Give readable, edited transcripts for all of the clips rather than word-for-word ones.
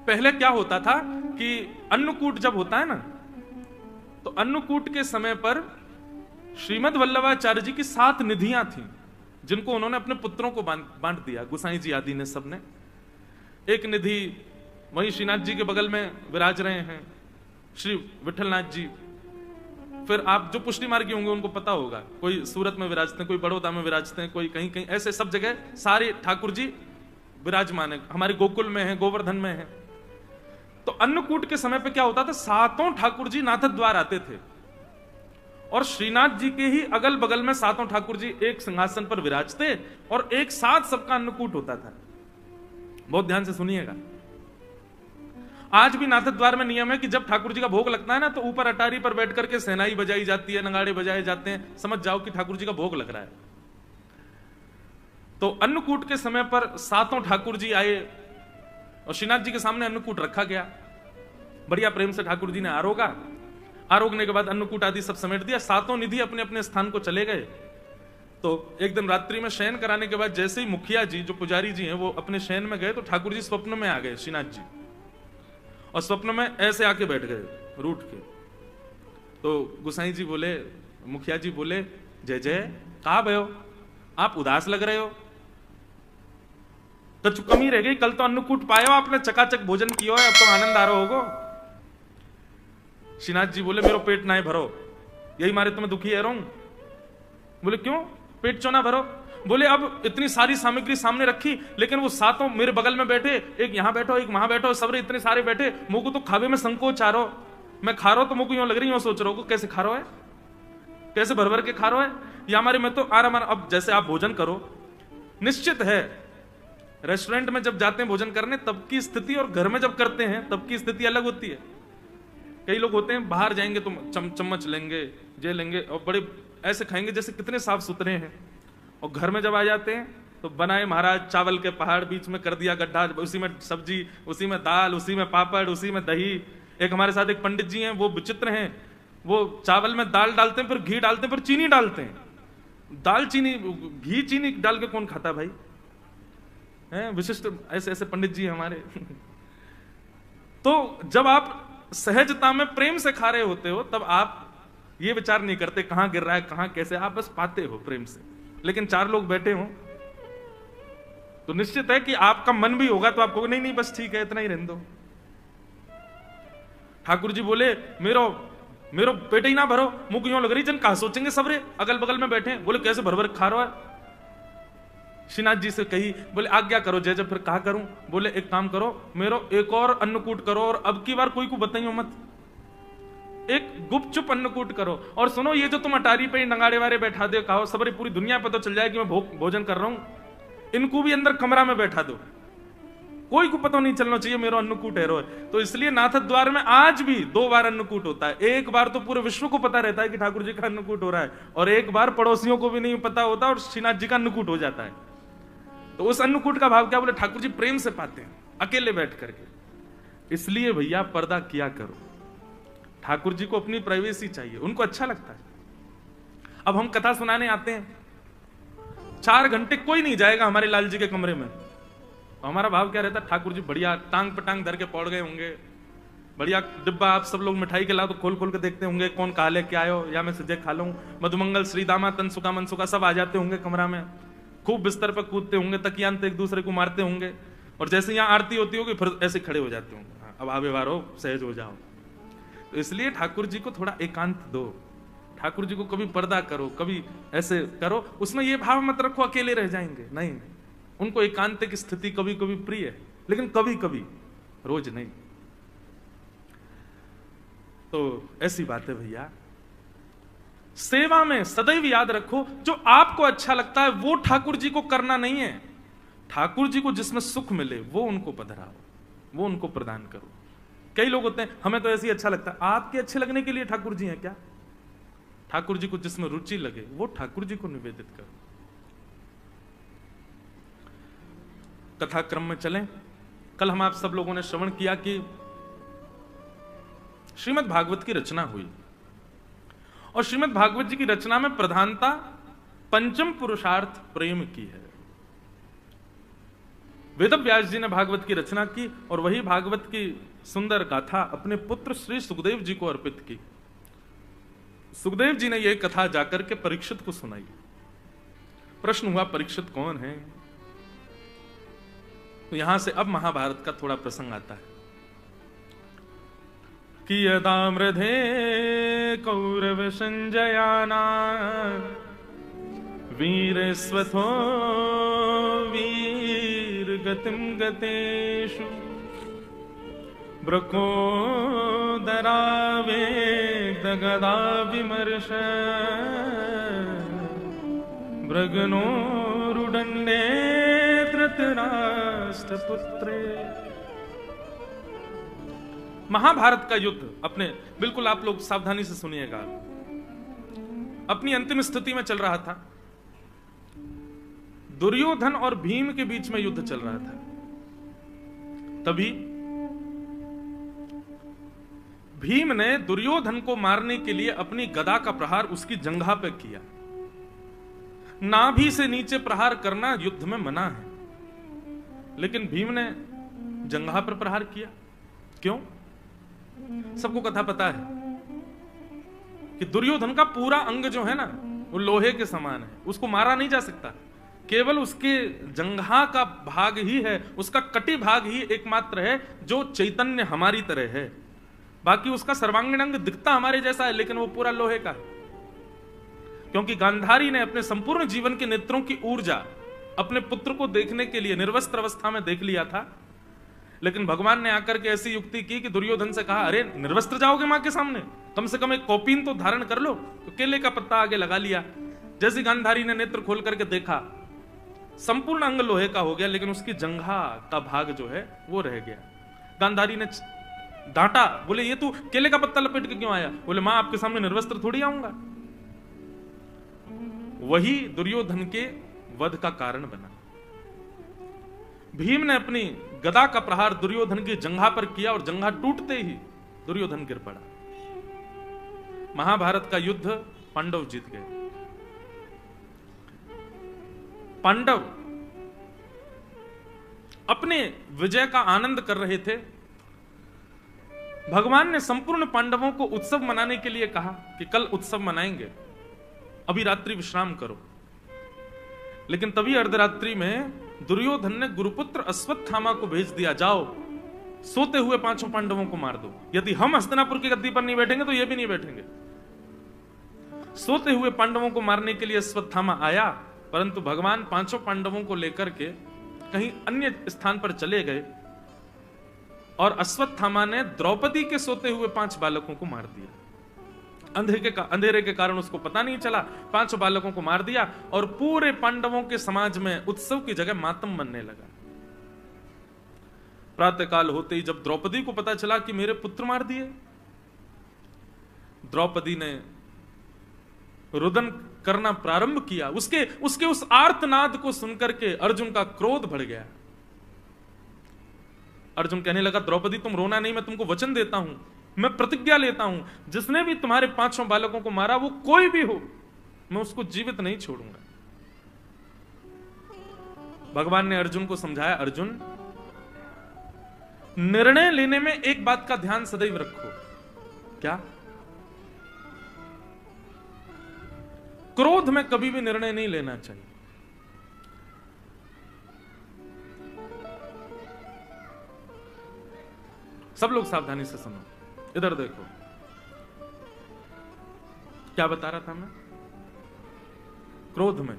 पहले क्या होता था कि अन्नकूट जब होता है ना, तो अन्नकूट के समय पर श्रीमद् वल्लभाचार्य जी की 7 निधियां थीं, जिनको उन्होंने अपने पुत्रों को बांट दिया, गुसाई जी आदि ने सबने। एक निधि वहीं श्रीनाथ जी के बगल में विराज रहे हैं श्री विठलनाथ जी। फिर आप जो पुष्टि मार्गी होंगे उनको पता होगा, कोई सूरत में विराजते हैं, कोई बड़ौदा में विराजते हैं, कोई कहीं कहीं, ऐसे सब जगह सारे ठाकुर जी विराजमान है। हमारे गोकुल में है, गोवर्धन में है। तो अन्नकूट के समय पे क्या होता था, 7 ठाकुर जी नाथ द्वार आते थे और श्रीनाथ जी के ही अगल बगल में 7 ठाकुर जी एक सिंहासन पर विराजते और एक साथ सबका अन्नकूट होता था। बहुत ध्यान से सुनिएगा। आज भी नाथ द्वार में नियम है कि जब ठाकुर जी का भोग लगता है ना, तो ऊपर अटारी पर बैठ करके सेनाई बजाई जाती है, नगाड़े बजाए जाते हैं, समझ जाओ कि ठाकुर जी का भोग लग रहा है। तो अन्नकूट के समय पर 7 ठाकुर जी आए और श्रीनाथ जी के सामने अन्नकूट रखा गया। बढ़िया प्रेम से ठाकुर जी ने आरोगा, आरोगने के बाद अन्नकूट आदि सब समेट दिया। 7 निधि अपने अपने स्थान को चले गए। तो एक दिन रात्रि में शयन कराने के बाद जैसे ही मुखिया जी, जो पुजारी जी हैं, वो अपने शयन में गए, तो ठाकुर जी स्वप्न में आ गए श्रीनाथ जी, और स्वप्न में ऐसे आके बैठ गए रूठ के। तो गुसाई जी बोले, मुखिया जी बोले, जय जय, कहां भयो, आप उदास लग रहे हो, तो कमी रह गई, कल तो अन्नकूट पायो आपने, चकाचक भोजन किया है, अब तो आनंद आ रहा होगा। श्रीनाथ जी बोले, मेरो पेट ना भरो, यही मारे तुम्हें दुखी है रहूं। बोले क्यों, पेट क्यों ना भरो? बोले अब इतनी सारी सामग्री सामने रखी, लेकिन वो 7 मेरे बगल में बैठे, एक यहां बैठो, एक वहां बैठो, सबरे इतने सारे बैठे, मुझको तो खावे में संकोच आ रहा, मैं खा रहा हूं तो मुझको यूं लग रही, यूं सोच रहा हूं कैसे खा रहा है, कैसे भर भर के खा रहा है, या हमारे में तो आराम। अब जैसे आप भोजन करो, निश्चित है रेस्टोरेंट में जब जाते हैं भोजन करने तब की स्थिति और घर में जब करते हैं तब की स्थिति अलग होती है। कई लोग होते हैं बाहर जाएंगे तो चम्मच लेंगे, जे लेंगे और बड़े ऐसे खाएंगे जैसे कितने साफ सुथरे हैं, और घर में जब आ जाते हैं तो बनाए महाराज चावल के पहाड़, बीच में कर दिया गड्ढा, उसी में सब्जी, उसी में दाल, उसी में पापड़, उसी में दही। एक हमारे साथ एक पंडित जी हैं, वो विचित्र हैं, वो चावल में दाल डालते हैं, फिर घी डालते हैं, फिर चीनी डालते हैं। दाल चीनी, घी चीनी डाल के कौन खाता भाई, हैं विशिष्ट ऐसे ऐसे पंडित जी हमारे। तो जब आप सहजता में प्रेम से खा रहे होते हो तब आप ये विचार नहीं करते कहां गिर रहा है, कहां कैसे, आप बस पाते हो प्रेम से। लेकिन 4 लोग बैठे हो तो निश्चित है कि आपका मन भी होगा तो आपको नहीं नहीं बस ठीक है, इतना ही रहने दो। ठाकुर जी बोले, मेरो पेट ही ना भरो, मुंह क्यों लग रही, जन कहा सोचेंगे सबरे अगल बगल में बैठे। बोले कैसे भर भर खा रहा है। श्रीनाथ जी से कही, बोले आज्ञा करो जय जय, फिर कहा करूं। बोले एक काम करो, मेरो एक और अन्नकूट करो, और अब की बार कोई को बताइयो मत, एक गुपचुप अन्नकूट करो। और सुनो, ये जो तुम अटारी पे नगाड़े वारे बैठा दे, कहो सबरी पूरी दुनिया पे तो चल जाए कि मैं भोजन कर रहा हूं, इनको भी अंदर कमरा में बैठा दो, कोई को पता नहीं चलना चाहिए मेरा अन्नकूट है रो। तो इसलिए नाथ द्वार में आज भी 2 बार अन्नकूट होता है। एक बार तो पूरे विश्व को पता रहता है कि ठाकुर जी का अन्नकूट हो रहा है, और एक बार पड़ोसियों को भी नहीं पता होता और श्रीनाथ जी का अन्नकूट हो जाता है। तो उस अन्नकूट का भाव क्या, बोले ठाकुर जी प्रेम से पाते हैं अकेले बैठ करके। इसलिए भैया पर्दा किया करो, ठाकुर जी को अपनी प्राइवेसी चाहिए, उनको अच्छा लगता है। अब हम कथा सुनाने आते हैं, 4 घंटे कोई नहीं जाएगा हमारे लाल जी के कमरे में, तो हमारा भाव क्या रहता है, ठाकुर जी बढ़िया टांग पे टांग धर के पौड़ गए होंगे, बढ़िया डिब्बा, आप सब लोग मिठाई के लाओ तो खोल खोल के देखते होंगे कौन कहा ले क्या आयो, या मैं सजे खा लूं, मधुमंगल श्रीदामा तनसुका मनसुका सब आ जाते होंगे कमरा में, खूब बिस्तर पर कूदते होंगे, तकियान एक दूसरे को मारते होंगे, और जैसे यहाँ आरती होती होगी फिर ऐसे खड़े हो जाते होंगे, हाँ, अब आवे वारो सहज हो जाओ। तो इसलिए ठाकुर जी को थोड़ा एकांत दो, ठाकुर जी को कभी पर्दा करो, कभी ऐसे करो, उसमें ये भाव मत रखो अकेले रह जाएंगे, नहीं, उनको एकांत की स्थिति कभी कभी प्रिय है, लेकिन कभी कभी, रोज नहीं। तो ऐसी बात है भैया, सेवा में सदैव याद रखो जो आपको अच्छा लगता है वो ठाकुर जी को करना नहीं है, ठाकुर जी को जिसमें सुख मिले वो उनको पधराओ, वो उनको प्रदान करो। कई लोग होते हैं हमें तो ऐसे ही अच्छा लगता है, आपके अच्छे लगने के लिए ठाकुर जी हैं क्या? ठाकुर जी को जिसमें रुचि लगे वो ठाकुर जी को निवेदित करो। कथा क्रम में चलें। कल हम आप सब लोगों ने श्रवण किया कि श्रीमद् भागवत की रचना हुई, और श्रीमद् भागवत जी की रचना में प्रधानता पंचम पुरुषार्थ प्रेम की है। वेदव्यास जी ने भागवत की रचना की और वही भागवत की सुंदर गाथा अपने पुत्र श्री सुखदेव जी को अर्पित की। सुखदेव जी ने यह कथा जाकर के परीक्षित को सुनाई। प्रश्न हुआ परीक्षित कौन है? तो यहां से अब महाभारत का थोड़ा प्रसंग आता है कि यदामृधे कौरव संजयाना वीर स्वथो वीर गतिम गतेषु ब्रकोदरावे दगदा विमर्श भृगनोरुदंडे धृतराष्ट्रपुत्रे। महाभारत का युद्ध अपने, बिल्कुल आप लोग सावधानी से सुनिएगा, अपनी अंतिम स्थिति में चल रहा था। दुर्योधन और भीम के बीच में युद्ध चल रहा था। तभी भीम ने दुर्योधन को मारने के लिए अपनी गदा का प्रहार उसकी जंघा पर किया। नाभि से नीचे प्रहार करना युद्ध में मना है, लेकिन भीम ने जंघा पर प्रहार किया। क्यों? सबको कथा पता है कि दुर्योधन का पूरा अंग जो है ना वो लोहे के समान है, उसको मारा नहीं जा सकता। केवल उसके जंघा का भाग ही है, उसका कटी भाग ही एकमात्र है जो चैतन्य हमारी तरह है। बाकी उसका सर्वांगीण अंग दिखता हमारे जैसा है, लेकिन वो पूरा लोहे का है। क्योंकि गांधारी ने अपने संपूर्ण जीवन के नेत्रों की ऊर्जा अपने पुत्र को देखने के लिए निर्वस्त्र अवस्था में देख लिया था, लेकिन भगवान ने आकर के ऐसी युक्ति की कि दुर्योधन से कहा, अरे निर्वस्त्र जाओगे मां के सामने, कम से कम एक कौपीन तो धारण कर लो। तो केले का पत्ता आगे लगा लिया। जैसे गांधारी ने नेत्र खोल करके देखा, संपूर्ण अंग लोहे का हो गया, लेकिन उसकी जंघा का भाग जो है वो रह गया। गांधारी ने डांटा, बोले ये तू केले का पत्ता लपेट के क्यों आया? बोले मां आपके सामने निर्वस्त्र थोड़ी आऊंगा। वही दुर्योधन के वध का कारण बना। भीम ने अपनी गदा का प्रहार दुर्योधन की जंघा पर किया और जंघा टूटते ही दुर्योधन गिर पड़ा। महाभारत का युद्ध पांडव जीत गए। पांडव अपने विजय का आनंद कर रहे थे। भगवान ने संपूर्ण पांडवों को उत्सव मनाने के लिए कहा कि कल उत्सव मनाएंगे, अभी रात्रि विश्राम करो। लेकिन तभी अर्धरात्रि में दुर्योधन ने गुरुपुत्र अश्वत्थामा को भेज दिया, जाओ सोते हुए पांचों पांडवों को मार दो। यदि हम हस्तिनापुर की गद्दी पर नहीं बैठेंगे तो ये भी नहीं बैठेंगे। सोते हुए पांडवों को मारने के लिए अश्वत्थामा आया, परंतु भगवान पांचों पांडवों को लेकर के कहीं अन्य स्थान पर चले गए और अश्वत्थामा ने द्रौपदी के सोते हुए 5 बालकों को मार दिया। अंधेरे के कारण उसको पता नहीं चला, 5 बालकों को मार दिया और पूरे पांडवों के समाज में उत्सव की जगह मातम बनने लगा। प्रातःकाल होते ही जब द्रौपदी को पता चला कि मेरे पुत्र मार दिए, द्रौपदी ने रुदन करना प्रारंभ किया। उसके उस आर्तनाद को सुनकर के अर्जुन का क्रोध बढ़ गया। अर्जुन कहने लगा, द्रौपदी तुम रोना नहीं, मैं तुमको वचन देता हूं, मैं प्रतिज्ञा लेता हूं, जिसने भी तुम्हारे 5 बालकों को मारा वो कोई भी हो, मैं उसको जीवित नहीं छोड़ूंगा। भगवान ने अर्जुन को समझाया, अर्जुन निर्णय लेने में एक बात का ध्यान सदैव रखो। क्या? क्रोध में कभी भी निर्णय नहीं लेना चाहिए। सब लोग सावधानी से सुनो, इधर देखो। क्या बता रहा था मैं? क्रोध में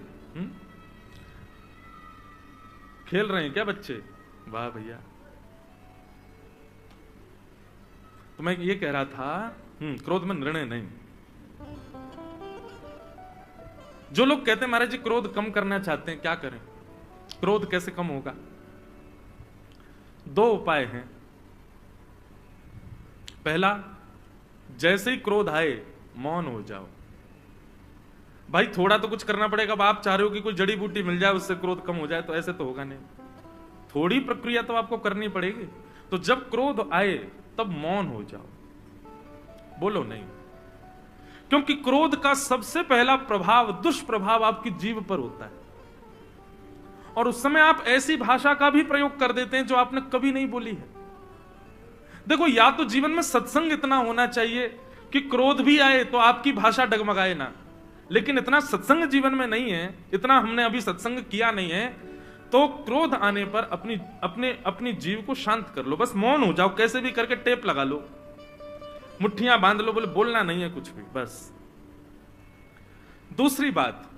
खेल रहे हैं क्या बच्चे? वाह भैया। तो मैं ये कह रहा था, क्रोध में निर्णय नहीं। जो लोग कहते हैं महाराज जी क्रोध कम करना चाहते हैं, क्या करें, क्रोध कैसे कम होगा? 2 उपाय हैं। पहला, जैसे ही क्रोध आए मौन हो जाओ। भाई थोड़ा तो कुछ करना पड़ेगा। अब आप चाह रहे हो कि कोई जड़ी बूटी मिल जाए उससे क्रोध कम हो जाए, तो ऐसे तो होगा नहीं। थोड़ी प्रक्रिया तो आपको करनी पड़ेगी। तो जब क्रोध आए तब मौन हो जाओ, बोलो नहीं। क्योंकि क्रोध का सबसे पहला प्रभाव, दुष्प्रभाव आपकी जीभ पर होता है। और उस समय आप ऐसी भाषा का भी प्रयोग कर देते हैं जो आपने कभी नहीं बोली है। देखो, या तो जीवन में सत्संग इतना होना चाहिए कि क्रोध भी आए तो आपकी भाषा डगमगाए ना, लेकिन इतना सत्संग जीवन में नहीं है, इतना हमने अभी सत्संग किया नहीं है, तो क्रोध आने पर अपनी जीव को शांत कर लो, बस मौन हो जाओ, कैसे भी करके टेप लगा लो, मुट्ठियां बांध लो, बोले बोलना नहीं है कुछ भी, बस। दूसरी बात,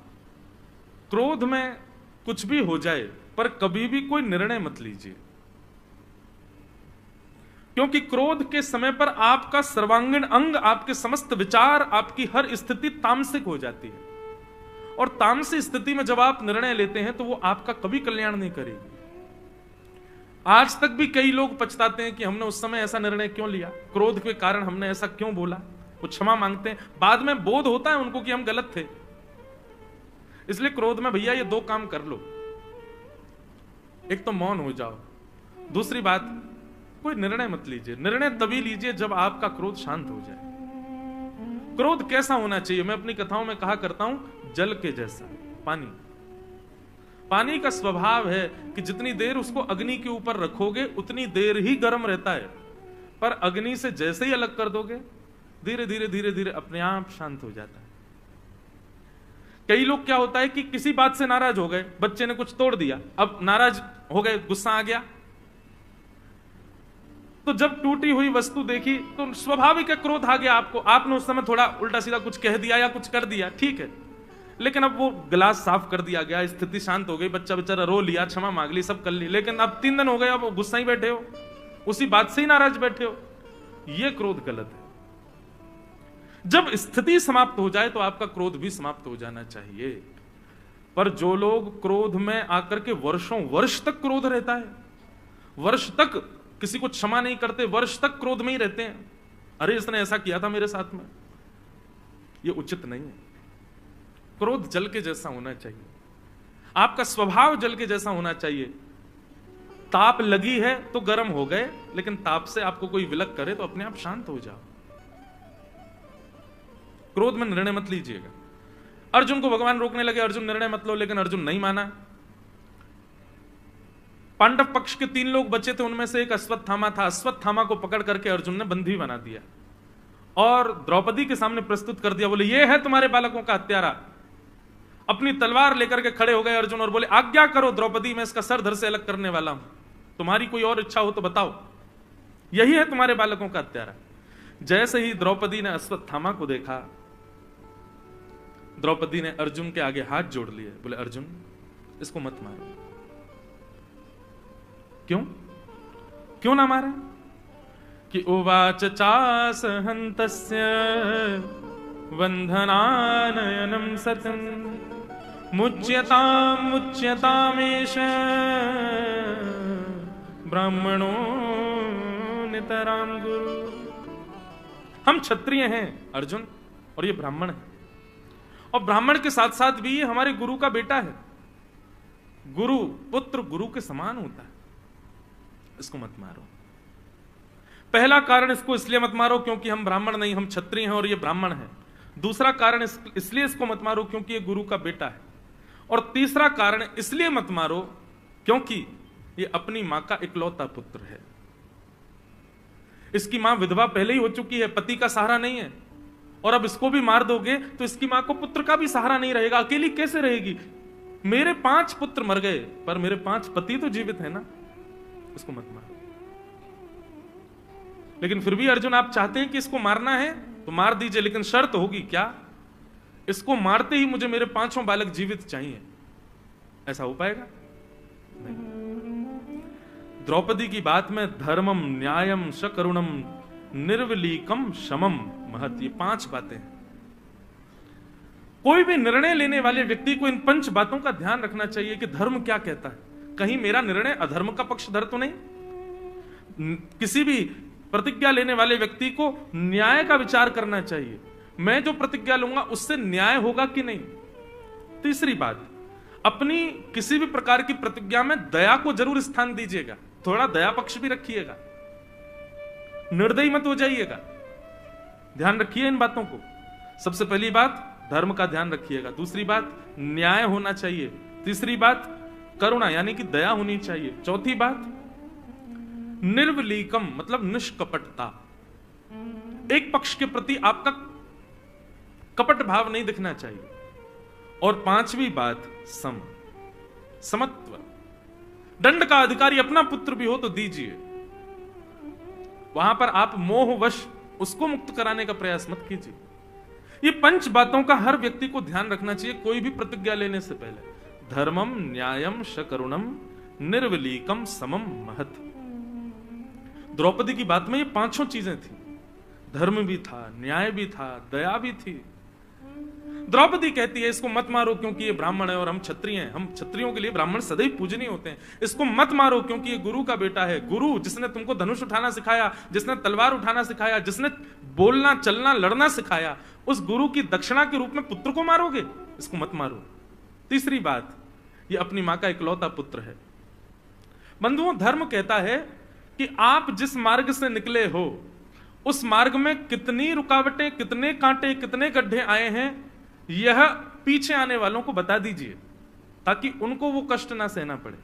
क्रोध में कुछ भी हो जाए पर कभी भी कोई निर्णय मत लीजिए, क्योंकि क्रोध के समय पर आपका सर्वांगीण अंग, आपके समस्त विचार, आपकी हर स्थिति तामसिक हो जाती है, और तामसिक स्थिति में जब आप निर्णय लेते हैं तो वो आपका कभी कल्याण नहीं करेगी। आज तक भी कई लोग पछताते हैं कि हमने उस समय ऐसा निर्णय क्यों लिया, क्रोध के कारण हमने ऐसा क्यों बोला, वो क्षमा मांगते हैं, बाद में बोध होता है उनको कि हम गलत थे। इसलिए क्रोध में भैया ये दो काम कर लो, एक तो मौन हो जाओ, दूसरी बात कोई निर्णय मत लीजिए। निर्णय तभी लीजिए जब आपका क्रोध शांत हो जाए। क्रोध कैसा होना चाहिए, मैं अपनी कथाओं में कहा करता हूं, जल के जैसा। पानी का स्वभाव है कि जितनी देर उसको अग्नि के ऊपर रखोगे उतनी देर ही गर्म रहता है, पर अग्नि से जैसे ही अलग कर दोगे धीरे धीरे धीरे धीरे अपने आप शांत हो जाता है। कई लोग क्या होता है कि किसी बात से नाराज हो गए, बच्चे ने कुछ तोड़ दिया, अब नाराज हो गए, गुस्सा आ गया, तो जब टूटी हुई वस्तु देखी तो स्वाभाविक है क्रोध आ गया आपको, आपने उस समय थोड़ा उल्टा सीधा कुछ कह दिया या कुछ कर दिया, ठीक है, लेकिन अब वो गिलास साफ कर दिया गया, स्थिति शांत हो गई, बच्चा बेचारा रो लिया, क्षमा मांग ली, सब कर ली, लेकिन अब 3 दिन हो गए, अब गुस्सा ही बैठे हो, उसी बात से ही नाराज बैठे हो, ये क्रोध गलत है। जब स्थिति समाप्त हो जाए तो आपका क्रोध भी समाप्त हो जाना चाहिए। पर जो लोग क्रोध में आकर के वर्षों वर्ष तक क्रोध रहता है, वर्ष तक किसी को क्षमा नहीं करते, वर्ष तक क्रोध में ही रहते हैं, अरे इसने ऐसा किया था मेरे साथ में, ये उचित नहीं है। क्रोध जल के जैसा होना चाहिए, आपका स्वभाव जल के जैसा होना चाहिए। ताप लगी है तो गर्म हो गए, लेकिन ताप से आपको कोई विलक करे तो अपने आप शांत हो जाओ। क्रोध में निर्णय मत लीजिएगा। अर्जुन को भगवान रोकने लगे, अर्जुन निर्णय मत लो, लेकिन अर्जुन नहीं माना। पांडव पक्ष के 3 लोग बचे थे, उनमें से एक अश्वत्थामा था, अश्वत्थामा को पकड़ करके अर्जुन ने बंदी बना दिया और द्रौपदी के सामने प्रस्तुत कर दिया, बोले ये है तुम्हारे बालकों का हत्यारा। अपनी तलवार लेकर के खड़े हो गए अर्जुन और बोले आज्ञा करो द्रौपदी, मैं इसका सर धड़ से अलग करने वाला हूं, तुम्हारी कोई और इच्छा हो तो बताओ, यही है तुम्हारे बालकों का हत्यारा। जैसे ही द्रौपदी ने अश्वत्थामा को देखा, द्रौपदी ने अर्जुन के आगे हाथ जोड़ लिए, बोले अर्जुन इसको मत मारो। क्यों ना मारे? कि उवाच चास हन्तस्य वंधनानयनम सतम मुच्यतामेष ब्राह्मणो नितराम गुरु। हम क्षत्रिय हैं अर्जुन, और ये ब्राह्मण है, और ब्राह्मण के साथ साथ भी ये हमारे गुरु का बेटा है। गुरु पुत्र गुरु के समान होता है, इसको मत मारो। पहला कारण इसको इसलिए मत मारो क्योंकि हम ब्राह्मण नहीं, हम क्षत्रिय हैं और ये ब्राह्मण है। दूसरा कारण इसलिए इसको मत मारो क्योंकि ये गुरु का बेटा है। और तीसरा कारण इसलिए मत मारो क्योंकि ये अपनी मां का इकलौता पुत्र है। इसकी मां विधवा पहले ही हो चुकी है, पति का सहारा नहीं है, और अब इसको भी मार दोगे तो इसकी मां को पुत्र का भी सहारा नहीं रहेगा, अकेली कैसे रहेगी? मेरे 5 पुत्र मर गए पर मेरे 5 पति तो जीवित है ना, इसको मत मारो। लेकिन फिर भी अर्जुन आप चाहते हैं कि इसको मारना है तो मार दीजिए, लेकिन शर्त होगी क्या? इसको मारते ही मुझे मेरे 5 बालक जीवित चाहिए। ऐसा हो पाएगा? नहीं। द्रौपदी की बात में धर्मम न्यायम शकरुणम निर्विलीकम शमम महत, ये 5 बातें हैं। कोई भी निर्णय लेने वाले व्यक्ति को इन 5 बातों का ध्यान रखना चाहिए कि धर्म क्या कहता है, कहीं मेरा निर्णय अधर्म का पक्षधर तो नहीं। किसी भी प्रतिज्ञा लेने वाले व्यक्ति को न्याय का विचार करना चाहिए, मैं जो प्रतिज्ञा लूंगा उससे न्याय होगा कि नहीं। तीसरी बात, अपनी किसी भी प्रकार की प्रतिज्ञा में दया को जरूर स्थान दीजिएगा, थोड़ा दया पक्ष भी रखिएगा, निर्दयी मत हो जाइएगा। ध्यान रखिए इन बातों को। सबसे पहली बात धर्म का ध्यान रखिएगा, दूसरी बात न्याय होना चाहिए, तीसरी बात करुणा यानी कि दया होनी चाहिए। चौथी बात, निर्वलीकम मतलब निष्कपटता, एक पक्ष के प्रति आपका कपट भाव नहीं दिखना चाहिए। और पांचवी बात, समत्व, दंड का अधिकारी अपना पुत्र भी हो तो दीजिए, वहां पर आप मोहवश उसको मुक्त कराने का प्रयास मत कीजिए। ये 5 बातों का हर व्यक्ति को ध्यान रखना चाहिए कोई भी प्रतिज्ञा लेने से पहले। धर्मम न्यायम शकरुणम निर्वलीकम समम महत। द्रौपदी की बात में ये 5 चीजें थी, धर्म भी था, न्याय भी था, दया भी थी। द्रौपदी कहती है इसको मत मारो क्योंकि ये ब्राह्मण है और हम क्षत्रिय हैं, हम क्षत्रियों के लिए ब्राह्मण सदैव पूजनीय होते हैं। इसको मत मारो क्योंकि ये गुरु का बेटा है। गुरु जिसने तुमको धनुष उठाना सिखाया, जिसने तलवार उठाना सिखाया, जिसने बोलना चलना लड़ना सिखाया, उस गुरु की दक्षिणा के रूप में पुत्र को मारोगे, इसको मत मारो। तीसरी बात, ये अपनी मां का इकलौता पुत्र है। बंधुओं, धर्म कहता है कि आप जिस मार्ग से निकले हो उस मार्ग में कितनी रुकावटें, कितने कांटे, कितने गड्ढे आए हैं, यह पीछे आने वालों को बता दीजिए ताकि उनको वो कष्ट ना सहना पड़े।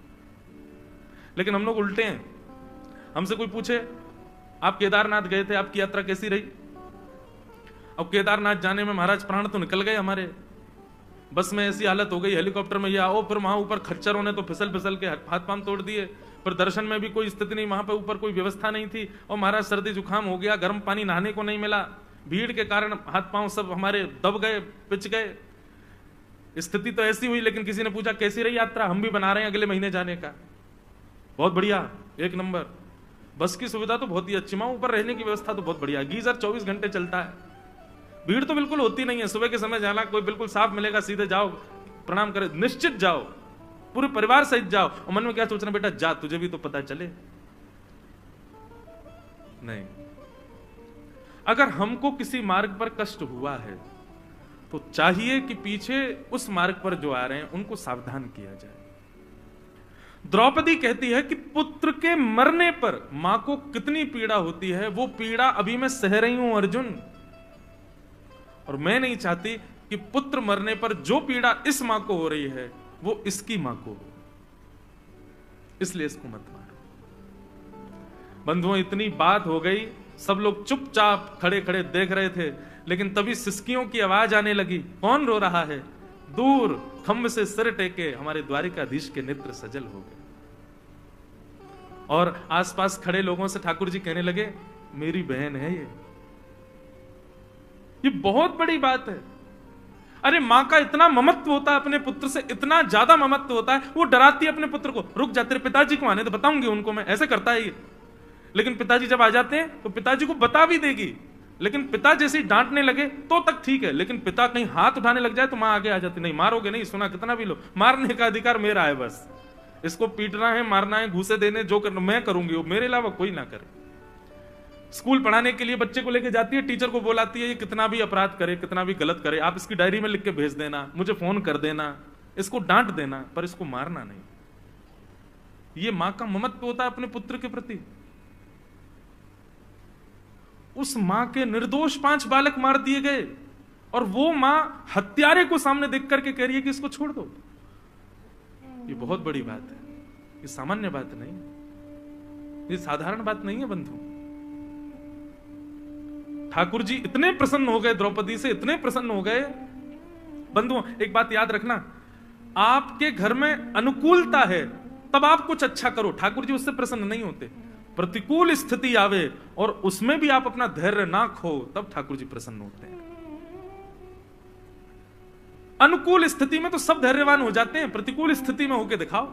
लेकिन हम लोग उल्टे हैं। हमसे कोई पूछे आप केदारनाथ गए थे, आपकी यात्रा कैसी रही? अब केदारनाथ जाने में महाराज प्राण तो निकल गए हमारे, बस में ऐसी हालत हो गई, हेलीकॉप्टर में ये आओ, फिर वहां ऊपर खच्चरों ने तो फिसल फिसल के हाथ पांव तोड़ दिए, पर दर्शन में भी कोई स्थिति नहीं, वहां पे ऊपर कोई व्यवस्था नहीं थी, और महाराज सर्दी जुकाम हो गया, गर्म पानी नहाने को नहीं मिला, भीड़ के कारण हाथ पांव सब हमारे दब गए, पिच गए। स्थिति तो ऐसी हुई। लेकिन किसी ने पूछा कैसी रही यात्रा? हम भी बना रहे हैं अगले महीने जाने का। बहुत बढ़िया, एक नंबर। बस की सुविधा तो बहुत ही अच्छी, वहां ऊपर रहने की व्यवस्था तो बहुत बढ़िया, गीजर 24 घंटे चलता है, भीड़ तो बिल्कुल होती नहीं है। सुबह के समय जाना, कोई बिल्कुल साफ मिलेगा, सीधे जाओ, प्रणाम करे, निश्चित जाओ, पूरे परिवार सहित जाओ। और मन में क्या सोचना, बेटा जा, तुझे भी तो पता चले। नहीं, अगर हमको किसी मार्ग पर कष्ट हुआ है तो चाहिए कि पीछे उस मार्ग पर जो आ रहे हैं उनको सावधान किया जाए। द्रौपदी कहती है कि पुत्र के मरने पर मां को कितनी पीड़ा होती है, वो पीड़ा अभी मैं सह रही हूं अर्जुन, और मैं नहीं चाहती कि पुत्र मरने पर जो पीड़ा इस मां को हो रही है वो इसकी मां को हो, इसलिए इसको मत मारो। बंधुओं, इतनी बात हो गई, सब लोग चुपचाप खड़े खड़े देख रहे थे, लेकिन तभी सिसकियों की आवाज आने लगी। कौन रो रहा है? दूर खम्भ से सिर टेके हमारे द्वारिकाधीश के नेत्र सजल हो गए। और आसपास खड़े लोगों से ठाकुर जी कहने लगे, मेरी बहन है ये बहुत बड़ी बात है। अरे मां का इतना ममत्व होता है अपने पुत्र से, इतना ज्यादा ममत्व होता है, वो डराती है अपने पुत्र को, रुक जा तेरे पिताजी को आने तो बताऊंगी उनको मैं, ऐसे करता है ये। लेकिन पिताजी जब आ जाते हैं तो पिताजी को बता भी देगी, लेकिन पिता जैसे डांटने लगे तो तक ठीक है, लेकिन पिता कहीं हाथ उठाने लग जाए तो मां आगे आ जाती, नहीं मारोगे नहीं, सुना कितना भी लो, मारने का अधिकार मेरा है, बस इसको पीटना है, मारना है, घूसे देने, जो करना मैं करूंगी, वो मेरे अलावा कोई ना करे। स्कूल पढ़ाने के लिए बच्चे को लेके जाती है, टीचर को बुलाती है, ये कितना भी अपराध करे, कितना भी गलत करे, आप इसकी डायरी में लिख के भेज देना, मुझे फोन कर देना, इसको डांट देना, पर इसको मारना नहीं। ये मां का ममत्व होता है अपने पुत्र के प्रति। उस मां के निर्दोष 5 बालक मार दिए गए, और वो मां हत्यारे को सामने देख करके कह रही है कि इसको छोड़ दो। ये बहुत बड़ी बात है, ये सामान्य बात नहीं है, ये साधारण बात नहीं है बंधु। ठाकुर जी इतने प्रसन्न हो गए द्रौपदी से, इतने प्रसन्न हो गए। बंधुओं, एक बात याद रखना, आपके घर में अनुकूलता है तब आप कुछ अच्छा करो, ठाकुर जी उससे प्रसन्न नहीं होते। प्रतिकूल स्थिति आवे और उसमें भी आप अपना धैर्य ना खो, तब ठाकुर जी प्रसन्न होते हैं। अनुकूल स्थिति में तो सब धैर्यवान हो जाते हैं, प्रतिकूल स्थिति में होके दिखाओ।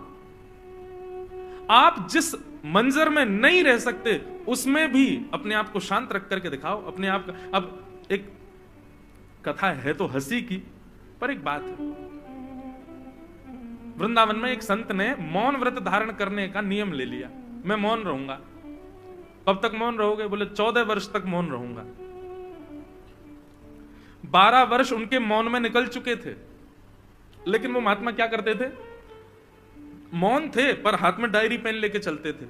आप जिस मंजर में नहीं रह सकते उसमें भी अपने आप को शांत रख करके दिखाओ, अपने आप का। अब एक कथा है तो हंसी की, पर एक बात है, वृंदावन में एक संत ने मौन व्रत धारण करने का नियम ले लिया, मैं मौन रहूंगा। कब तक मौन रहोगे? बोले 14 वर्ष तक मौन रहूंगा। 12 वर्ष उनके मौन में निकल चुके थे, लेकिन वो महात्मा क्या करते थे? मौन थे पर हाथ में डायरी पेन लेके चलते थे,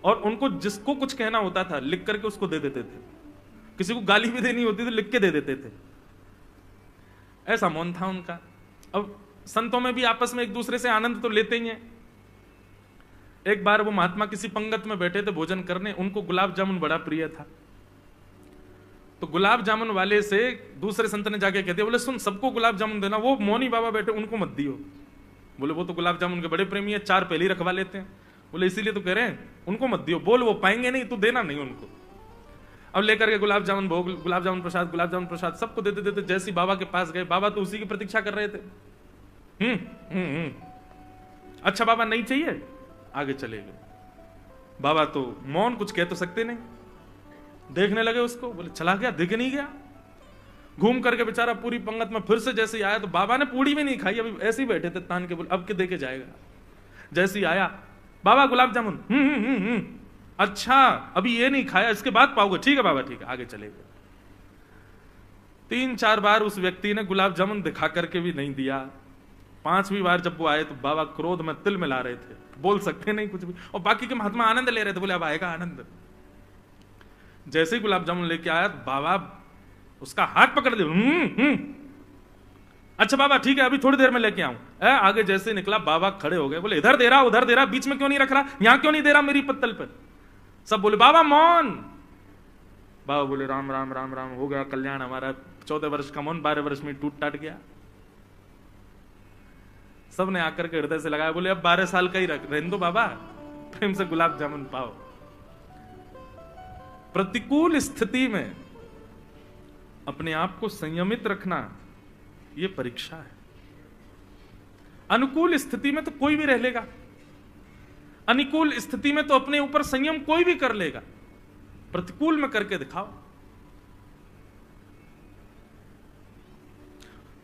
और उनको जिसको कुछ कहना होता था लिख करके उसको दे देते थे। किसी को गाली भी देनी होती थी लिख के दे देते थे। ऐसा मौन था उनका। अब संतों में भी आपस में एक दूसरे से आनंद तो लेते ही हैं। एक बार वो महात्मा किसी पंगत में बैठे थे भोजन करने, उनको गुलाब जामुन बड़ा प्रिय था। तो गुलाब जामुन वाले से दूसरे संत ने जाके कहते, बोले सुन, सबको गुलाब जामुन देना, वो मौनी बाबा बैठे उनको मत दियो। बोले वो तो गुलाब जामुन के बड़े प्रेमी है, 4 पहले ही रखवा लेते हैं। बोले इसीलिए तो कह रहे हैं उनको मत दियो। बोल वो पाएंगे नहीं, तू देना नहीं उनको। अब लेकर के गुलाब जामुन भोग, गुलाब जामुन प्रसाद सबको देते देते जैसे बाबा के पास गए, बाबा तो उसी की प्रतीक्षा कर रहे थे। अच्छा बाबा नहीं चाहिए, आगे चले गए। बाबा तो मौन, कुछ कह तो सकते नहीं। देखने लगे उसको, बोले चला गया, दिख नहीं गया। घूम करके बेचारा पूरी पंगत में फिर से जैसे ही आया, तो बाबा ने पूड़ी भी नहीं खाई, अभी ऐसे ही बैठे थे तान के, बोले अब के दे के जाएगा। जैसे ही आया, बाबा गुलाब जामुन, अच्छा अभी ये नहीं खाया, इसके बाद पाओगे, ठीक है बाबा ठीक है, आगे चले गए। 3-4 बार उस व्यक्ति ने गुलाब जामुन दिखा करके भी नहीं दिया। 5वीं बार जब वो आए तो बाबा क्रोध में तिल मिला रहे थे, बोल सकते नहीं कुछ भी, और बाकी के महात्मा आनंद ले रहे थे, बोले अब आएगा आनंद। जैसे ही गुलाब जामुन लेके आया तो बाबा उसका हाथ पकड़ दिया। अच्छा बाबा ठीक है, अभी थोड़ी देर में लेके आऊं। आगे जैसे निकला, बाबा खड़े हो गए, बोले इधर दे रहा उधर दे रहा, बीच में क्यों नहीं रख रहा, यहां क्यों नहीं दे रहा मेरी पत्तल पर। सब बोले बाबा मौन। बाबा बोले राम राम राम राम, हो गया कल्याण हमारा। 14 वर्ष का मौन 12 वर्ष में टूट टाट गया। सब ने आकर के हृदय से लगाया, बोले अब 12 साल का ही रहने दो बाबा, प्रेम से गुलाब जामुन पाओ। प्रतिकूल स्थिति में अपने आप को संयमित रखना यह परीक्षा है। अनुकूल स्थिति में तो कोई भी रह लेगा, अनुकूल स्थिति में तो अपने ऊपर संयम कोई भी कर लेगा, प्रतिकूल में करके दिखाओ।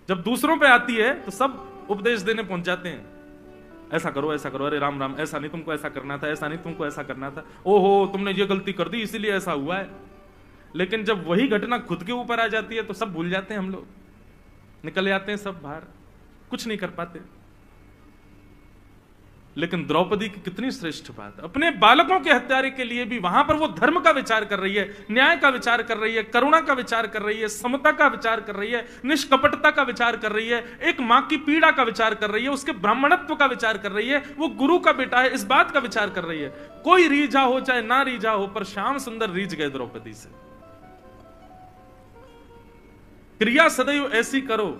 जब दूसरों पे आती है तो सब उपदेश देने पहुंच जाते हैं, ऐसा करो अरे राम राम, ऐसा नहीं तुमको ऐसा करना था, ऐसा नहीं तुमको ऐसा करना था, ओहो तुमने ये गलती कर दी इसीलिए ऐसा हुआ है। लेकिन जब वही घटना खुद के ऊपर आ जाती है तो सब भूल जाते हैं, हम लोग निकल जाते हैं सब बाहर, कुछ नहीं कर पाते। लेकिन द्रौपदी की कितनी श्रेष्ठ बात, अपने बालकों के हत्यारे के लिए भी वहां पर वो धर्म का विचार कर रही है, न्याय का विचार कर रही है, करुणा का विचार कर रही है, समता का विचार कर रही है, निष्कपटता का विचार कर रही है, एक मां की पीड़ा का विचार कर रही है, उसके ब्राह्मणत्व का विचार कर रही है, वो गुरु का बेटा है इस बात का विचार कर रही है। कोई रीझा हो चाहे ना रीझा हो, पर श्याम सुंदर रीझ गए द्रौपदी से। क्रिया सदैव ऐसी करो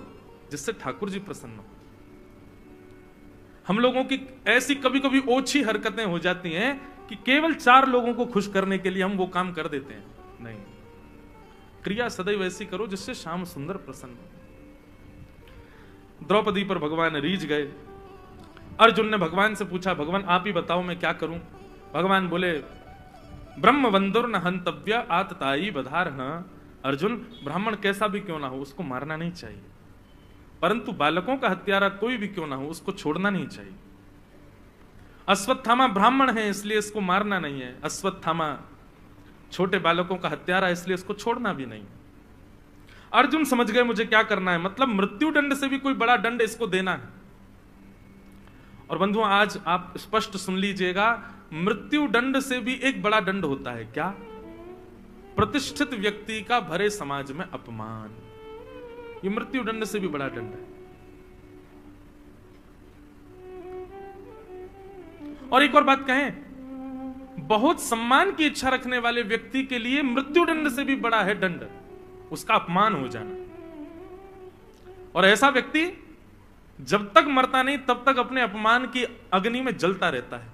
जिससे ठाकुर जी प्रसन्न हो। हम लोगों की ऐसी कभी कभी ओछी हरकतें हो जाती हैं कि केवल 4 लोगों को खुश करने के लिए हम वो काम कर देते हैं। नहीं, क्रिया सदैव ऐसी करो जिससे श्याम सुंदर प्रसन्न हो। द्रौपदी पर भगवान रीझ गए। अर्जुन ने भगवान से पूछा, भगवान आप ही बताओ मैं क्या करूं। भगवान बोले, ब्रह्म बंधुर न हंतव्य आतताई बधारह। अर्जुन, ब्राह्मण कैसा भी क्यों ना हो उसको मारना नहीं चाहिए, परंतु बालकों का हत्यारा कोई भी क्यों ना हो उसको छोड़ना नहीं चाहिए। अश्वत्थामा ब्राह्मण है इसलिए इसको मारना नहीं है, अश्वत्थामा छोटे बालकों का हत्यारा इसलिए इसको छोड़ना भी नहीं। अर्जुन समझ गए मुझे क्या करना है, मतलब मृत्यु दंड से भी कोई बड़ा दंड इसको देना है। और बंधुओं आज आप स्पष्ट सुन लीजिएगा, मृत्यु दंड से भी एक बड़ा दंड होता है। क्या? प्रतिष्ठित व्यक्ति का भरे समाज में अपमान। ये मृत्यु दंड से भी बड़ा दंड है। और एक और बात कहें, बहुत सम्मान की इच्छा रखने वाले व्यक्ति के लिए मृत्यु दंड से भी बड़ा है दंड उसका अपमान हो जाना। और ऐसा व्यक्ति जब तक मरता नहीं तब तक अपने अपमान की अग्नि में जलता रहता है।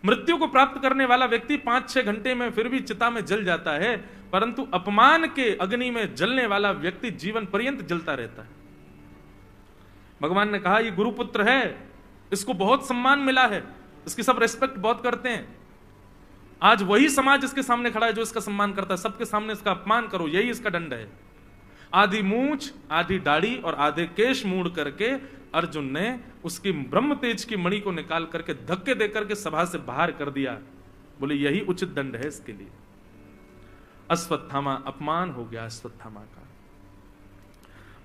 मृत्यु को प्राप्त करने वाला व्यक्ति 5-6 घंटे में फिर भी चिता में जल जाता है, परंतु अपमान के अग्नि में जलने वाला व्यक्ति जीवन पर्यंत जलता रहता है। भगवान ने कहा, ये गुरुपुत्र है, इसको बहुत सम्मान मिला है, इसकी सब रेस्पेक्ट बहुत करते हैं। आज वही समाज इसके सामने खड़ा है जो इसका सम्मान करता है, सबके सामने इसका अपमान करो, यही इसका दंड है। आधी मूंछ, आधी दाढ़ी और आधे केश मूड़ करके अर्जुन ने उसकी ब्रह्म तेज की मणि को निकाल करके धक्के देकर के सभा से बाहर कर दिया। बोले यही उचित दंड है इसके लिए। अश्वत्थामा, अपमान हो गया अश्वत्थामा का।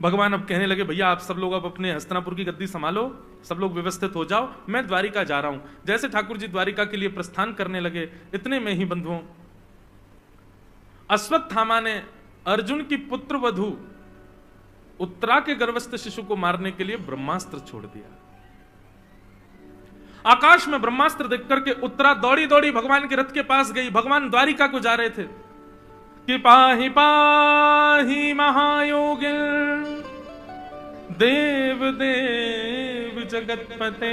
भगवान अब कहने लगे, भैया आप सब लोग अब अपने हस्तिनापुर की गद्दी संभालो, सब लोग व्यवस्थित हो जाओ, मैं द्वारिका जा रहा हूं। जैसे ठाकुर जी द्वारिका के लिए प्रस्थान करने लगे, इतने में ही बंधुओं अश्वत्थामा ने अर्जुन की पुत्र वधू उत्तरा के गर्भस्थ शिशु को मारने के लिए ब्रह्मास्त्र छोड़ दिया। आकाश में ब्रह्मास्त्र देख करके उत्तरा दौड़ी दौड़ी भगवान के रथ के पास गई। भगवान द्वारिका को जा रहे थे कि पाहि पाहि महायोगिन देव देव जगतपते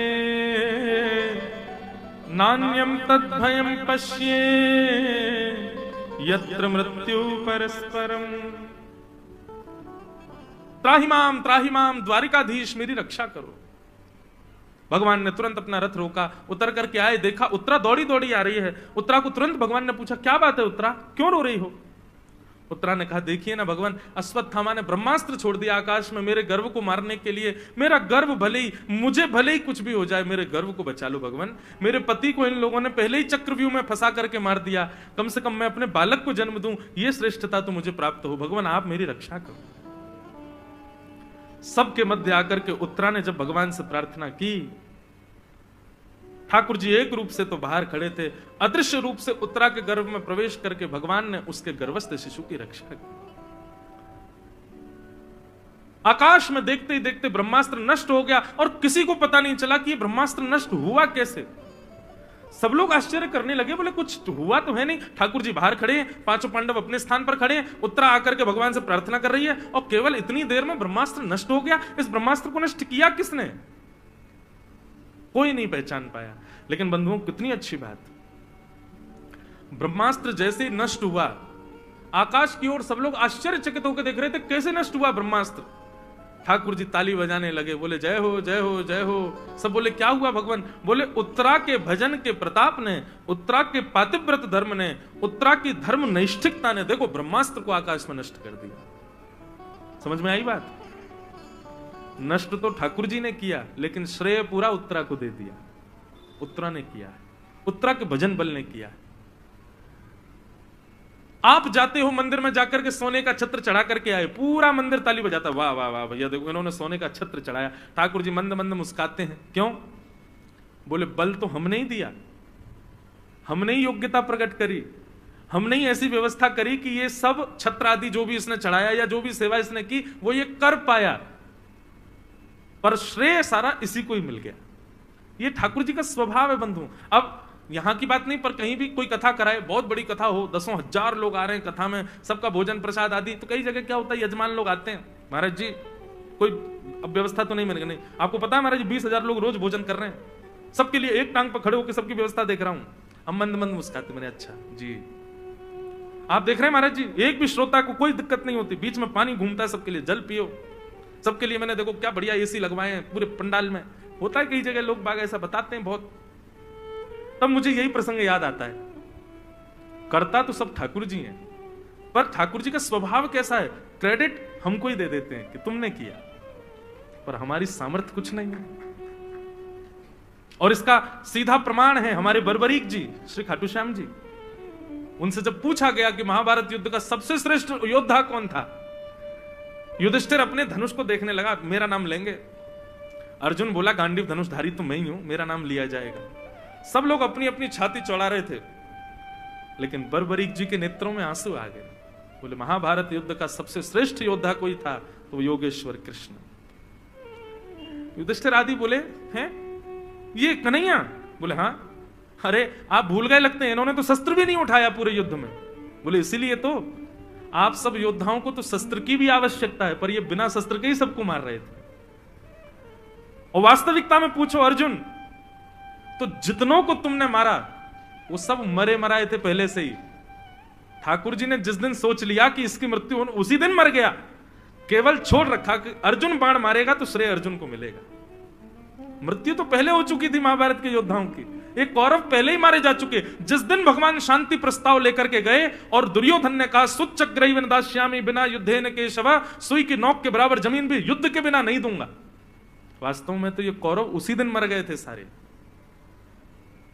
नान्यम तद्भयम पश्ये यत्र मृत्यु परस्परम। त्राहि माम द्वारिकाधीश, मेरी रक्षा करो। भगवान ने तुरंत अपना रथ रोका, उतर करके आए, देखा उत्तरा दौड़ी दौड़ी आ रही है। उत्तरा को तुरंत भगवान ने पूछा, क्या बात है उत्तरा, क्यों रो रही हो? उत्तरा ने कहा, देखिए ना भगवान, अश्वत्थामा ने ब्रह्मास्त्र छोड़ दिया आकाश में मेरे गर्व को मारने के लिए। मेरा गर्व भले ही, मुझे भले ही कुछ भी हो जाए, मेरे गर्व को बचा लो भगवान। मेरे पति को इन लोगों ने पहले ही चक्रव्यूह में फंसा करके मार दिया, कम से कम मैं अपने बालक को जन्म दूं, यह श्रेष्ठता तो मुझे प्राप्त हो। भगवान आप मेरी रक्षा करो। सबके मध्य आकर के उत्तरा ने जब भगवान से प्रार्थना की, ठाकुर जी एक रूप से तो बाहर खड़े थे, अदृश्य रूप से उत्तरा के गर्भ में प्रवेश करके भगवान ने उसके गर्भस्थ शिशु की रक्षा की। आकाश में देखते ही देखते ब्रह्मास्त्र नष्ट हो गया और किसी को पता नहीं चला कि यह ब्रह्मास्त्र नष्ट हुआ कैसे। सब लोग आश्चर्य करने लगे, बोले कुछ हुआ तो है नहीं। ठाकुर जी बाहर खड़े हैं, पांचों पांडव अपने स्थान पर खड़े हैं, उत्तरा आकर के भगवान से प्रार्थना कर रही है और केवल इतनी देर में ब्रह्मास्त्र नष्ट हो गया। इस ब्रह्मास्त्र को नष्ट किया किसने? कोई नहीं पहचान पाया। लेकिन बंधुओं, कितनी अच्छी बात, ब्रह्मास्त्र जैसे ही नष्ट हुआ, आकाश की ओर सब लोग आश्चर्यचकित होकर देख रहे थे, कैसे नष्ट हुआ ब्रह्मास्त्र। ठाकुर जी ताली बजाने लगे, बोले जय हो जय हो जय हो। सब बोले क्या हुआ भगवान? बोले उत्तरा के भजन के प्रताप ने, उत्तरा के पातिव्रत धर्म ने, उत्तरा की धर्म नैष्ठिकता ने देखो ब्रह्मास्त्र को आकाश में नष्ट कर दिया। समझ में आई बात? नष्ट तो ठाकुर जी ने किया, लेकिन श्रेय पूरा उत्तरा को दे दिया। उत्तरा ने किया, उत्तरा के भजन बल ने किया। आप जाते हो मंदिर में जाकर के सोने का छत्र चढ़ा करके आए, पूरा मंदिर ताली बजाता, वाह वाह वाह भैया देखो इन्होंने सोने का छत्र चढ़ाया। ठाकुर जी मंद मंद मुस्काते हैं, क्यों? बोले बल तो हमने ही दिया, हमने ही योग्यता प्रकट करी, हमने ही ऐसी व्यवस्था करी कि ये सब छत्र आदि जो भी इसने चढ़ाया या जो भी सेवा इसने की वो ये कर पाया, पर श्रेय सारा इसी को ही मिल गया। ये ठाकुर जी का स्वभाव है बंधु। अब यहां की बात नहीं, पर कहीं भी कोई कथा कराए, बहुत बड़ी कथा हो, दसों हजार लोग आ रहे हैं कथा में, सबका भोजन प्रसाद आदि, तो कई जगह क्या होता है, यजमान लोग आते हैं, महाराज जी कोई अब व्यवस्था तो नहीं मिलेगी। नहीं, आपको पता है महाराज जी 20,000 लोग रोज भोजन कर रहे हैं, सबके लिए एक टांग पर खड़े होकर सबकी व्यवस्था देख रहा हूं। हम मंद मंद मुस्कुराते, मैंने अच्छा जी। आप देख रहे हैं महाराज जी, एक भी श्रोता को कोई दिक्कत नहीं होती, बीच में पानी घूमता है सबके लिए, जल पियो सबके लिए। मैंने देखो क्या बढ़िया एसी लगवाए हैं पूरे पंडाल में। होता है कई जगह लोग बाग ऐसा बताते हैं बहुत। तब मुझे यही प्रसंग याद आता है, करता तो सब ठाकुर जी हैं, पर ठाकुर जी का स्वभाव कैसा है, क्रेडिट हमको ही दे देते हैं कि तुमने किया, पर हमारी सामर्थ्य कुछ नहीं है। और इसका सीधा प्रमाण है हमारे बर्बरीक जी श्री खाटू श्याम जी। उनसे जब पूछा गया कि महाभारत युद्ध का सबसे श्रेष्ठ योद्धा कौन था, युधिष्ठिर अपने धनुष को देखने लगा, मेरा नाम लेंगे? अर्जुन बोला गांडीव धनुषधारी तो मैं ही हूं, मेरा नाम लिया जाएगा। सब लोग अपनी अपनी छाती चौड़ा रहे थे, लेकिन बर्बरीक जी के नेत्रों में आंसू आ गए। बोले महाभारत युद्ध का सबसे श्रेष्ठ योद्धा कोई था तो योगेश्वर कृष्ण। युधिष्ठिर आदि बोले हैं ये कन्हैया? बोले हाँ। अरे आप भूल गए लगते हैं, इन्होंने तो शस्त्र भी नहीं उठाया पूरे युद्ध में। बोले इसीलिए तो आप सब योद्धाओं को तो शस्त्र की भी आवश्यकता है, पर ये बिना शस्त्र के ही सबको मार रहे थे। और वास्तविकता में पूछो अर्जुन, तो जितनों को तुमने मारा वो सब मरे मराए थे पहले से ही। ठाकुर जी ने जिस दिन सोच लिया कि इसकी मृत्यु हो, उसी दिन मर गया, केवल छोड़ रखा कि अर्जुन बाण मारेगा तो श्रेय अर्जुन को मिलेगा। मृत्यु तो पहले हो चुकी थी महाभारत के योद्धाओं की, एक कौरव पहले ही मारे जा चुके। जिस दिन भगवान शांति प्रस्ताव लेकर के गए और दुर्योधन ने कहा सुच्चग्रैवन दास्यामि बिना युद्धेन केशव, सुई की नोक के बराबर जमीन भी युद्ध के बिना नहीं दूंगा, वास्तव में तो ये कौरव उसी दिन मर गए थे सारे।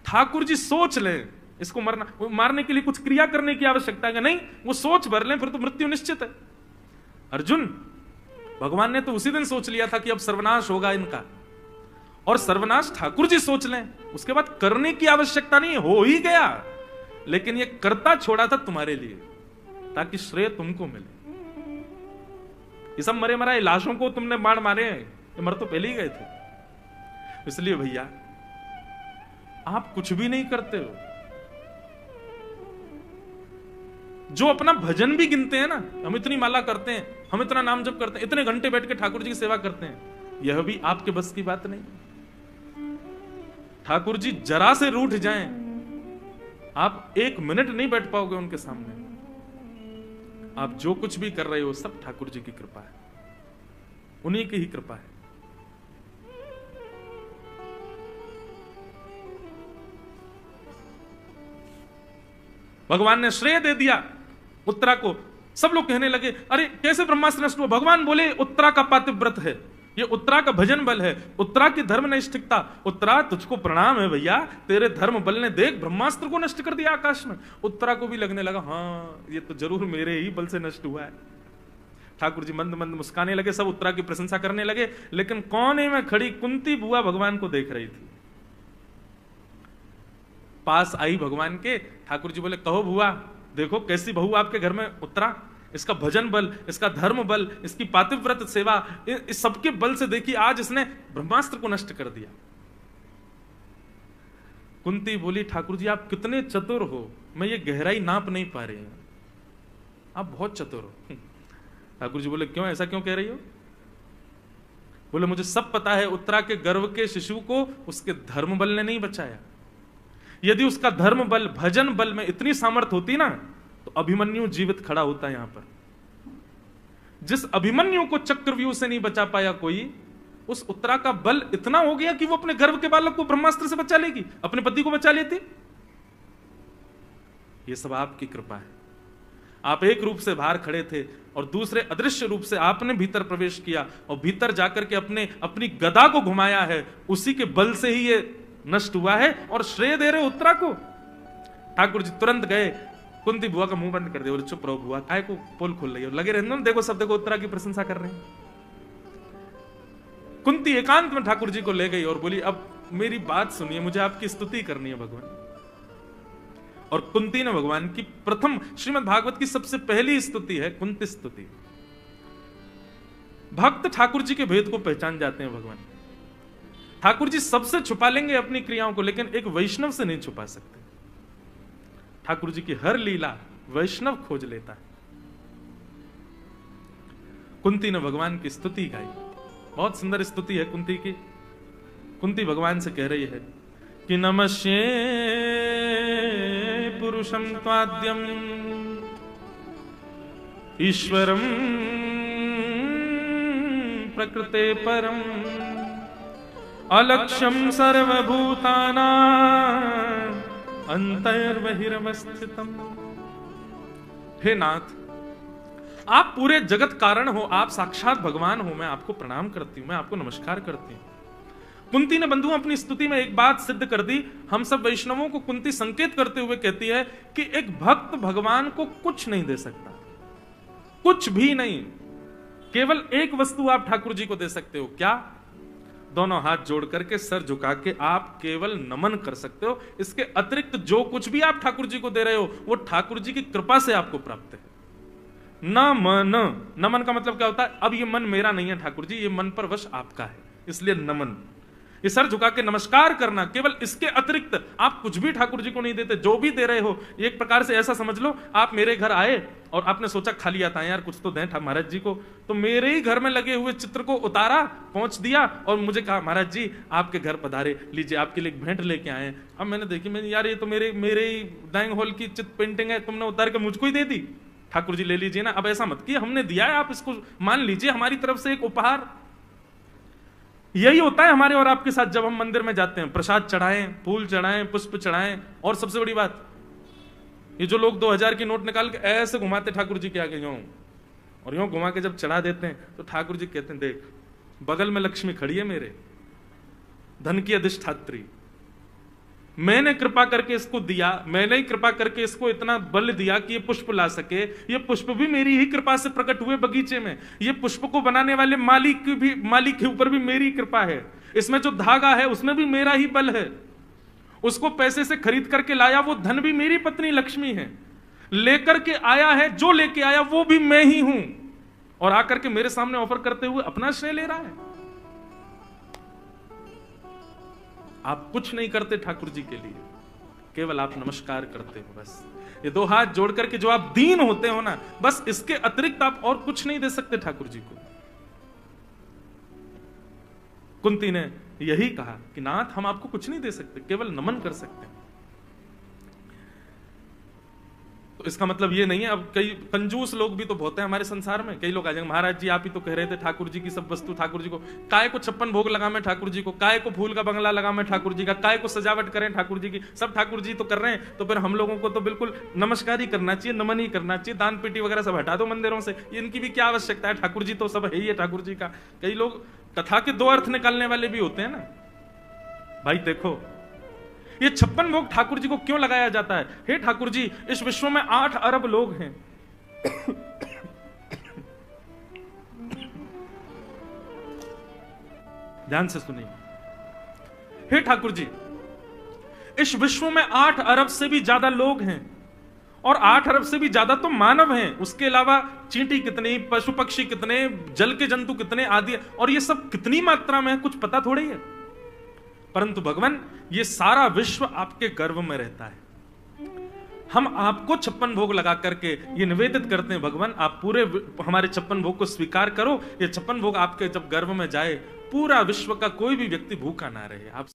ठाकुर जी सोच लें इसको मारने के लिए कुछ क्रिया करने की आवश्यकता है नहीं, वो सोच भर लें फिर तो मृत्यु निश्चित है। अर्जुन, भगवान ने तो उसी दिन सोच लिया था कि अब सर्वनाश होगा इनका, और सर्वनाश ठाकुर जी सोच लें, उसके बाद करने की आवश्यकता नहीं, हो ही गया। लेकिन ये करता छोड़ा था तुम्हारे लिए ताकि श्रेय तुमको मिले। ये सब मरे मराए लाशों को तुमने बाण मारे हैं, ये मर तो पहले ही गए थे। इसलिए भैया आप कुछ भी नहीं करते हो, जो अपना भजन भी गिनते हैं ना, हम इतनी माला करते हैं, हम इतना नाम जप करते हैं, इतने घंटे बैठ के ठाकुर जी की सेवा करते हैं, यह भी आपके बस की बात नहीं। ठाकुर जी जरा से रूठ जाएं, आप 1 मिनट नहीं बैठ पाओगे उनके सामने। आप जो कुछ भी कर रहे हो सब ठाकुर जी की कृपा है, उन्हीं की ही कृपा है। भगवान ने श्रेय दे दिया उत्तरा को। सब लोग कहने लगे अरे कैसे ब्रह्मास्त्र नष्ट हुआ? भगवान बोले उत्तरा का पातिव्रत है, ये उत्तरा का भजन बल है, उत्तरा की धर्म निष्ठिकता। उत्तरा तुझको प्रणाम है भैया, तेरे धर्म बल ने देख ब्रह्मास्त्र को नष्ट कर दिया आकाश में। उत्तरा को भी लगने लगा हाँ ये तो जरूर मेरे ही बल से नष्ट हुआ है। ठाकुर जी मंद मंद मुस्काने लगे, सब उत्तरा की प्रशंसा करने लगे, लेकिन कोने में खड़ी कुंती बुआ भगवान को देख रही थी। पास आई भगवान के, ठाकुर जी बोले कहो बुआ, देखो कैसी बहू आपके घर में उत्तरा, इसका भजन बल, इसका धर्म बल, इसकी पातिव्रत सेवा, इस सबके बल से देखिए आज इसने ब्रह्मास्त्र को नष्ट कर दिया। कुंती बोली ठाकुर जी आप कितने चतुर हो, मैं ये गहराई नाप नहीं पा रही हूं, आप बहुत चतुर हो। ठाकुर जी बोले क्यों, ऐसा क्यों कह रही हो? बोले मुझे सब पता है, उत्तरा के गर्भ के शिशु को उसके धर्म बल ने नहीं बचाया। यदि उसका धर्म बल भजन बल में इतनी सामर्थ होती ना तो अभिमन्यु जीवित खड़ा होता यहां पर। जिस अभिमन्यु को चक्रव्यूह से नहीं बचा पाया कोई, उस उत्तरा का बल इतना हो गया कि वो अपने गर्भ के बालक को ब्रह्मास्त्र से बचा लेगी, अपने पति को बचा लेती। ये सब आपकी कृपा है। आप एक रूप से बाहर खड़े थे और दूसरे अदृश्य रूप से आपने भीतर प्रवेश किया और भीतर जाकर के अपनी गदा को घुमाया है, उसी के बल से ही ये नष्ट हुआ है और श्रेय दे रहे उत्तरा को। ठाकुर जी तुरंत गए, कुंती बुआ का मुंह बंद कर दिया, चुप रहो बुआ, काय को पोल खोल रही है, लगे रहने दो, देखो सब देखो उत्तरा की प्रशंसा कर रहे हैं। कुंती एकांत में ठाकुर जी को ले गई और बोली अब मेरी बात सुनिए, मुझे आपकी स्तुति करनी है भगवान। और कुंती ने भगवान की प्रथम श्रीमद् भागवत की सबसे पहली स्तुति है कुंती स्तुति। भक्त ठाकुर जी के भेद को पहचान जाते हैं भगवान। ठाकुर जी सबसे छुपा लेंगे अपनी क्रियाओं को, लेकिन एक वैष्णव से नहीं छुपा सकते। ठाकुर जी की हर लीला वैष्णव खोज लेता है। कुंती ने भगवान की स्तुति गाई, बहुत सुंदर स्तुति है कुंती की। कुंती भगवान से कह रही है कि नमस्ये पुरुषं त्वाद्यम ईश्वरं प्रकृते परम अलक्ष्यम सर्वभूतानां अंतर्बहिरवस्थितम। हे नाथ, आप पूरे जगत कारण हो, आप साक्षात भगवान हो, मैं आपको प्रणाम करती हूं, मैं आपको नमस्कार करती हूं। कुंती ने बंधुओं अपनी स्तुति में एक बात सिद्ध कर दी। हम सब वैष्णवों को कुंती संकेत करते हुए कहती है कि एक भक्त भगवान को कुछ नहीं दे सकता, कुछ भी नहीं। केवल एक वस्तु आप ठाकुर जी को दे सकते हो, क्या? दोनों हाथ जोड़ करके सर झुका के आप केवल नमन कर सकते हो। इसके अतिरिक्त जो कुछ भी आप ठाकुर जी को दे रहे हो वो ठाकुर जी की कृपा से आपको प्राप्त है। नमन, नमन का मतलब क्या होता है? अब ये मन मेरा नहीं है ठाकुर जी, ये मन पर वश आपका है, इसलिए नमन। ये सर झुका के नमस्कार करना, केवल इसके अतिरिक्त आप कुछ भी ठाकुर जी को नहीं देते। जो भी दे रहे हो एक प्रकार से ऐसा समझ लो, आप मेरे घर आए और आपने सोचा खाली आता है यार कुछ तो दें महाराज जी को, तो मेरे ही घर में लगे हुए चित्र को उतारा, पहुंच दिया और मुझे कहा महाराज जी आपके घर पधारे, लीजिए आपके लिए भेंट लेके आए। अब मैंने देखी, मैंने यार ये तो मेरे ही डाइनिंग हॉल की चित्र पेंटिंग है, तुमने उतार के मुझको ही दे दी। ठाकुर जी ले लीजिए ना, अब ऐसा मत किए, हमने दिया है, आप इसको मान लीजिए हमारी तरफ से एक उपहार। यही होता है हमारे और आपके साथ जब हम मंदिर में जाते हैं, प्रसाद चढ़ाएं, फूल चढ़ाएं, पुष्प चढ़ाएं, और सबसे बड़ी बात ये जो लोग 2000 की नोट निकाल के ऐसे घुमाते ठाकुर जी के आगे यूं और यूं घुमा के जब चढ़ा देते हैं तो ठाकुर जी कहते हैं देख बगल में लक्ष्मी खड़ी है मेरे, धन की अधिष्ठात्री, मैंने कृपा करके इसको दिया, मैंने ही कृपा करके इसको इतना बल दिया कि ये पुष्प ला सके। ये पुष्प भी मेरी ही कृपा से प्रकट हुए बगीचे में। ये पुष्प को बनाने वाले मालिक के ऊपर भी मेरी कृपा है। इसमें जो धागा है उसमें भी मेरा ही बल है। उसको पैसे से खरीद करके लाया वो धन भी मेरी पत्नी लक्ष्मी है। लेकर के आया है, जो लेके आया वो भी मैं ही हूं। और आकर के मेरे सामने ऑफर करते हुए अपना श्रेय ले रहा है। आप कुछ नहीं करते ठाकुर जी के लिए, केवल आप नमस्कार करते हो बस। ये दो हाथ जोड़ करके जो आप दीन होते हो ना, बस इसके अतिरिक्त आप और कुछ नहीं दे सकते ठाकुर जी को। कुंती ने यही कहा कि नाथ हम आपको कुछ नहीं दे सकते, केवल नमन कर सकते हैं। तो इसका मतलब ये नहीं है, अब कई कंजूस लोग भी तो बहुत हैं हमारे संसार में। कई लोग आ जाएंगे, महाराज जी आप ही तो कह रहे थे ठाकुर जी की सब वस्तु ठाकुर जी को, काय को 56 भोग लगा मैं ठाकुर जी को, काय को फूल का बंगला लगा मैं ठाकुर जी का, काय को सजावट करें ठाकुर जी की, सब ठाकुर जी तो कर रहे हैं, तो फिर हम लोगों को तो बिल्कुल नमस्कार ही करना चाहिए, नमन ही करना चाहिए, दान पेटी वगैरह सब हटा दो मंदिरों से, इनकी भी क्या आवश्यकता है, ठाकुर जी तो सब है ही है ठाकुर जी का। कई लोग कथा के दो अर्थ निकालने वाले भी होते हैं ना। भाई देखो, ये 56 भोग ठाकुर जी को क्यों लगाया जाता है? हे ठाकुर जी, इस विश्व में 8 अरब लोग हैं। ध्यान से सुनिए। हे ठाकुर जी, इस विश्व में 8 अरब से भी ज्यादा लोग हैं, और 8 अरब से भी ज्यादा तो मानव हैं। उसके अलावा चींटी कितनी, पशु पक्षी कितने, जल के जंतु कितने आदि, और ये सब कितनी मात्रा में है कुछ पता थोड़ी है। परंतु भगवान, ये सारा विश्व आपके गर्भ में रहता है। हम आपको 56 भोग लगा करके ये निवेदित करते हैं, भगवान आप पूरे हमारे 56 भोग को स्वीकार करो। ये 56 भोग आपके जब गर्भ में जाए, पूरा विश्व का कोई भी व्यक्ति भूखा ना रहे। आप